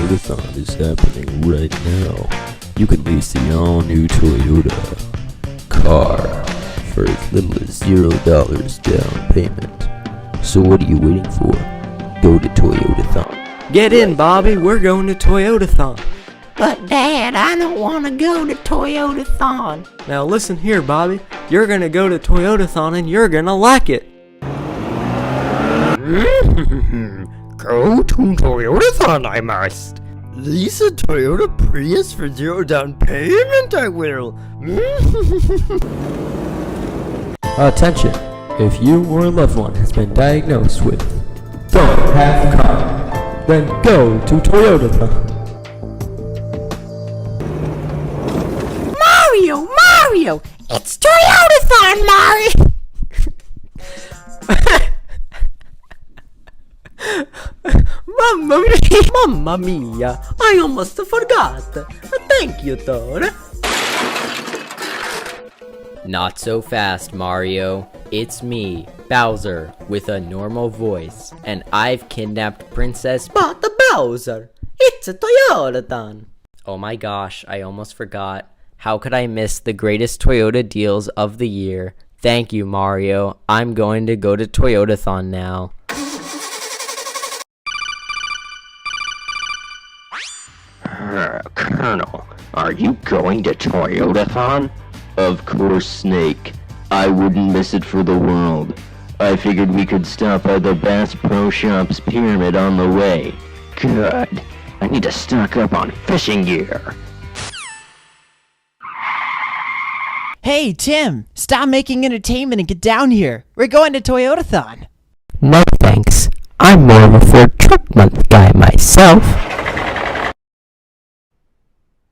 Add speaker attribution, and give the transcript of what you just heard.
Speaker 1: Toyotathon is happening right now. You can lease the all-new Toyota car for as little as $0 down payment. So what are you waiting for? Go to Toyotathon.
Speaker 2: Get in, Bobby. We're going to Toyotathon.
Speaker 3: But Dad, I don't want to go to Toyotathon.
Speaker 2: Now listen here, Bobby. You're gonna go to Toyotathon and you're gonna like it.
Speaker 4: Go to Toyotathon, I must. Lease a Toyota Prius for $0 down payment, I will.
Speaker 2: Attention. If you or a loved one has been diagnosed with don't have a car, then go to Toyotathon.
Speaker 3: Mario! It's Toyotathon, Mario!
Speaker 2: Mamma mia! I almost forgot. Thank you, Thor.
Speaker 5: Not so fast, Mario. It's me, Bowser, with a normal voice, and I've kidnapped Princess
Speaker 2: But Bowser, it's a Toyotathon.
Speaker 5: Oh my gosh, I almost forgot. How could I miss the greatest Toyota deals of the year? Thank you, Mario. I'm going to go to Toyotathon now.
Speaker 1: Colonel, are you going to Toyotathon? Of course, Snake. I wouldn't miss it for the world. I figured we could stop by the Bass Pro Shop's pyramid on the way. Good. I need to stock up on fishing gear.
Speaker 6: Hey, Tim, stop making entertainment and get down here. We're going to Toyotathon.
Speaker 3: No thanks. I'm more of a Ford Truck Month guy myself.